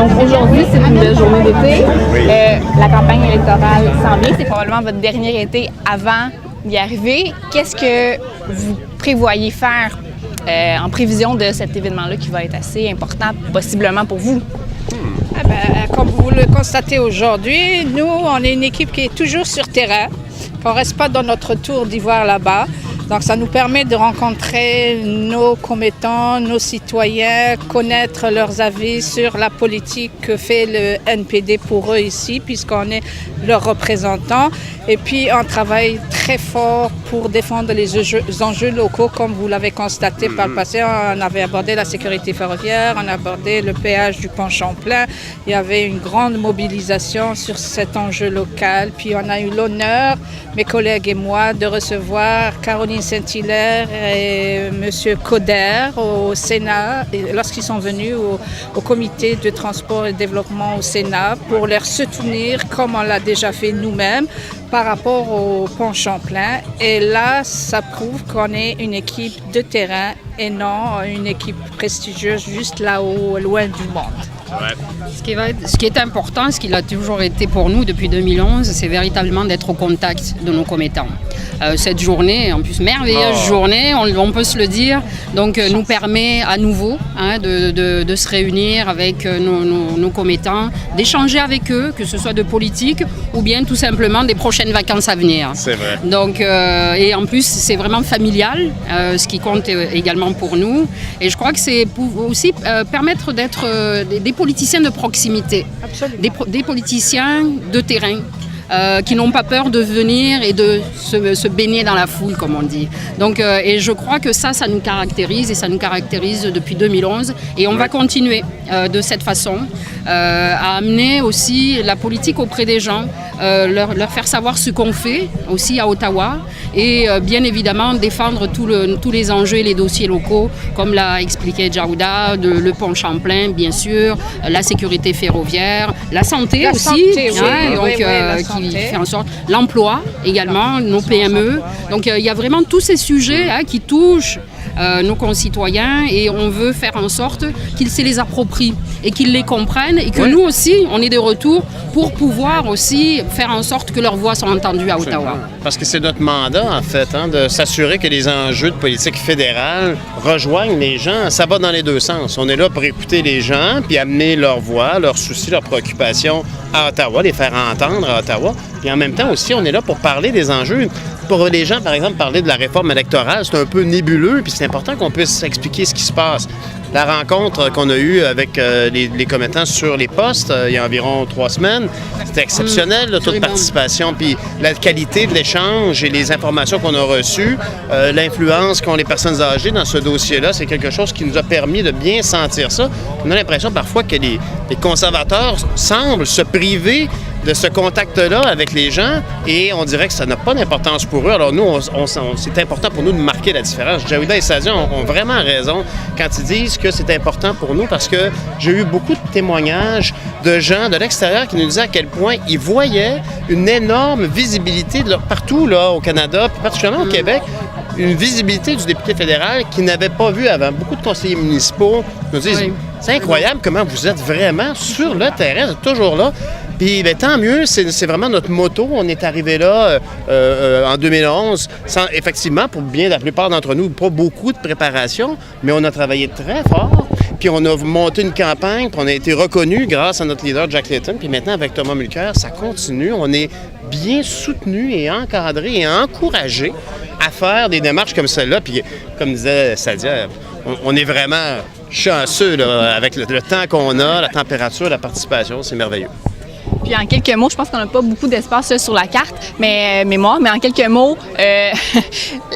Donc aujourd'hui, c'est une belle journée d'été. La campagne électorale s'en vient. C'est probablement votre dernier été avant d'y arriver. Qu'est-ce que vous prévoyez faire en prévision de cet événement-là qui va être assez important, possiblement pour vous? Comme vous le constatez aujourd'hui, nous, on est une équipe qui est toujours sur terrain. On ne reste pas dans notre tour d'ivoire là-bas. Donc, ça nous permet de rencontrer nos commettants, nos citoyens, connaître leurs avis sur la politique que fait le NPD pour eux ici, puisqu'on est leurs représentants. Et puis, on travaille très fort pour défendre les enjeux locaux, comme vous l'avez constaté par le passé. On avait abordé la sécurité ferroviaire, on a abordé le péage du pont Champlain. Il y avait une grande mobilisation sur cet enjeu local. Puis, on a eu l'honneur, mes collègues et moi, de recevoir Caroline Saint-Hilaire et M. Coder au Sénat, lorsqu'ils sont venus au comité de transport et développement au Sénat, pour leur soutenir, comme on l'a déjà fait nous-mêmes, par rapport au pont Champlain. Et là, ça prouve qu'on est une équipe de terrain et non une équipe prestigieuse juste là-haut, loin du monde. Ouais. Ce qui est important, ce qu'il a toujours été pour nous depuis 2011, c'est véritablement d'être au contact de nos commettants. Cette journée, en plus merveilleuse journée, on peut se le dire, donc nous permet à nouveau de se réunir avec nos commettants, d'échanger avec eux, que ce soit de politique ou bien tout simplement des prochaines vacances à venir. C'est vrai. Donc, et en plus, c'est vraiment familial, ce qui compte également pour nous. Et je crois que c'est aussi permettre d'être des politiciens de proximité, des politiciens de terrain. Qui n'ont pas peur de venir et de se baigner dans la foule, comme on dit. Donc, et je crois que ça nous caractérise et ça nous caractérise depuis 2011. Et on va continuer de cette façon à amener aussi la politique auprès des gens, leur faire savoir ce qu'on fait aussi à Ottawa et bien évidemment défendre tous les enjeux et les dossiers locaux, comme l'a expliqué Jaouda, le pont Champlain, bien sûr, la sécurité ferroviaire, la santé aussi, qui fait en sorte l'emploi également, nos PME. Donc il y a vraiment tous ces sujets qui touchent nos concitoyens et on veut faire en sorte qu'ils se les approprient et qu'ils les comprennent et que nous aussi, on est de retour pour pouvoir aussi faire en sorte que leurs voix soient entendues à Ottawa. Parce que c'est notre mandat, en fait, de s'assurer que les enjeux de politique fédérale rejoignent les gens. Ça va dans les deux sens. On est là pour écouter les gens puis amener leurs voix, leurs soucis, leurs préoccupations à Ottawa, les faire entendre à Ottawa. Puis en même temps aussi, on est là pour parler des enjeux. Pour les gens, par exemple, parler de la réforme électorale, c'est un peu nébuleux, puis c'est important qu'on puisse expliquer ce qui se passe. La rencontre qu'on a eue avec les commettants sur les postes il y a environ 3 semaines, c'était exceptionnel, le taux de participation, puis la qualité de l'échange et les informations qu'on a reçues, l'influence qu'ont les personnes âgées dans ce dossier-là, c'est quelque chose qui nous a permis de bien sentir ça. On a l'impression parfois que les conservateurs semblent se priver de ce contact-là avec les gens et on dirait que ça n'a pas d'importance pour eux. Alors nous, c'est important pour nous de marquer la différence. Jaouda et Sadia ont vraiment raison quand ils disent que c'est important pour nous parce que j'ai eu beaucoup de témoignages de gens de l'extérieur qui nous disaient à quel point ils voyaient une énorme visibilité partout là, au Canada, puis particulièrement au Québec, une visibilité du député fédéral qu'ils n'avaient pas vu avant. Beaucoup de conseillers municipaux nous disent c'est incroyable comment vous êtes vraiment sur le terrain, vous êtes toujours là. Puis tant mieux, c'est vraiment notre motto. On est arrivé là en 2011, sans, effectivement, pour bien la plupart d'entre nous, pas beaucoup de préparation, mais on a travaillé très fort. Puis on a monté une campagne, puis on a été reconnus grâce à notre leader Jack Layton. Puis maintenant, avec Thomas Mulcair, ça continue. On est bien soutenus et encadrés et encouragés à faire des démarches comme celle-là. Puis comme disait Sadia, on est vraiment chanceux là, avec le temps qu'on a, la température, la participation. C'est merveilleux. Puis en quelques mots, je pense qu'on n'a pas beaucoup d'espace sur la carte, mais en quelques mots,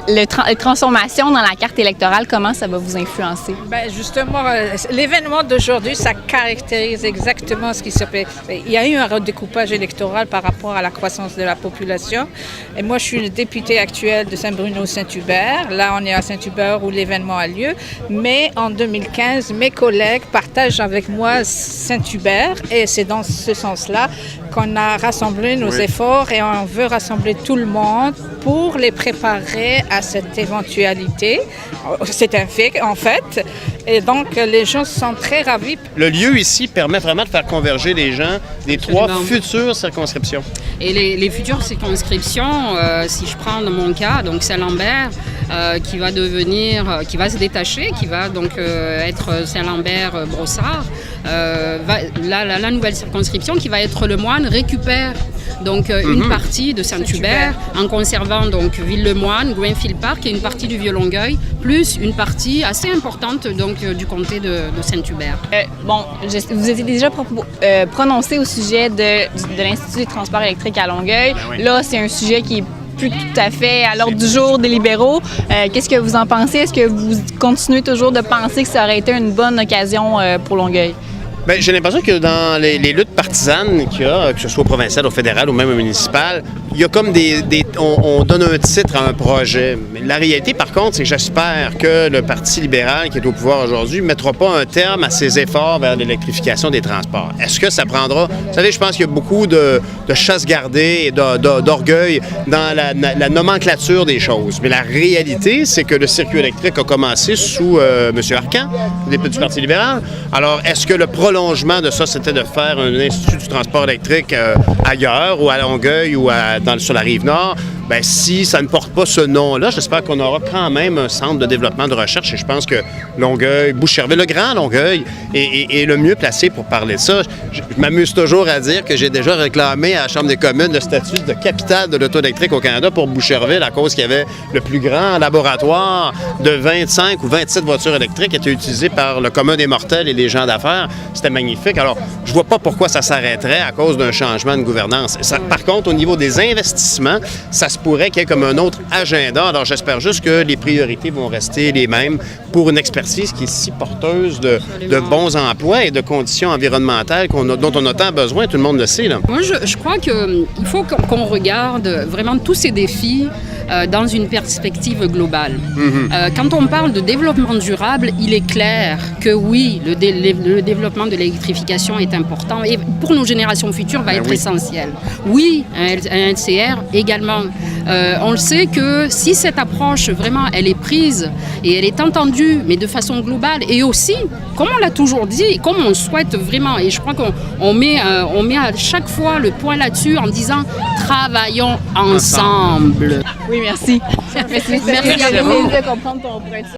les transformations dans la carte électorale, comment ça va vous influencer? Bien, justement, l'événement d'aujourd'hui, ça caractérise exactement ce qui se fait. Il y a eu un redécoupage électoral par rapport à la croissance de la population. Et moi, je suis le député actuel de Saint-Bruno-Saint-Hubert. Là, on est à Saint-Hubert où l'événement a lieu. Mais en 2015, mes collègues partagent avec moi Saint-Hubert et c'est dans ce sens-là qu'on a rassemblé nos efforts et on veut rassembler tout le monde pour les préparer à cette éventualité. C'est un fait, en fait. Et donc, les gens sont très ravis. Le lieu ici permet vraiment de faire converger les gens des trois futures circonscriptions. Et les futures circonscriptions, si je prends dans mon cas, donc Saint-Lambert, qui va se détacher, qui va donc être Saint-Lambert-Brossard, la nouvelle circonscription qui va être Le Moine récupère donc une partie de Saint-Hubert en conservant donc Ville-le-Moine, Greenfield Park et une partie du Vieux-Longueuil, plus une partie assez importante donc du comté de Saint-Hubert. Vous étiez déjà prononcé au sujet de l'Institut des transports électriques à Longueuil. Ben oui. Là, c'est un sujet qui est plus tout à fait à l'ordre du jour des libéraux. Qu'est-ce que vous en pensez? Est-ce que vous continuez toujours de penser que ça aurait été une bonne occasion pour Longueuil? Bien, j'ai l'impression que dans les luttes partisanes qu'il y a, que ce soit au provincial, au fédéral ou même au municipal, il y a comme on donne un titre à un projet. Mais la réalité, par contre, c'est que j'espère que le Parti libéral qui est au pouvoir aujourd'hui ne mettra pas un terme à ses efforts vers l'électrification des transports. Est-ce que ça prendra... Vous savez, je pense qu'il y a beaucoup de chasse gardée et d'orgueil dans la nomenclature des choses. Mais la réalité, c'est que le circuit électrique a commencé sous M. Arcan, député du Parti libéral. Alors, est-ce que le prolongement de ça, c'était de faire un institut du transport électrique ailleurs, ou à Longueuil, ou sur la Rive-Nord? Bien, si ça ne porte pas ce nom-là, j'espère qu'on aura quand même un centre de développement de recherche. Et je pense que Longueuil, Boucherville, le Grand Longueuil est le mieux placé pour parler de ça. Je m'amuse toujours à dire que j'ai déjà réclamé à la Chambre des communes le statut de capitale de l'auto électrique au Canada pour Boucherville à cause qu'il y avait le plus grand laboratoire de 25 ou 27 voitures électriques qui était utilisé par le commun des mortels et les gens d'affaires. C'était magnifique. Alors, je vois pas pourquoi ça s'arrêterait à cause d'un changement de gouvernance. Par contre, au niveau des investissements, ça se pourrait qu'il y ait comme un autre agenda. Alors, j'espère juste que les priorités vont rester les mêmes pour une expertise qui est si porteuse de bons emplois et de conditions environnementales dont on a tant besoin, tout le monde le sait. Là. Moi, je crois qu'il faut qu'on regarde vraiment tous ces défis dans une perspective globale. Quand on parle de développement durable, il est clair que oui, le développement de l'électrification est important et pour nos générations futures va être essentiel. Oui, un LCR également. On le sait que si cette approche vraiment elle est prise et elle est entendue, mais de façon globale et aussi, comme on l'a toujours dit, comme on souhaite vraiment, et je crois qu'on met à chaque fois le point là-dessus en disant travaillons ensemble. Oui, merci. Merci à vous. De comprendre ton point de vue.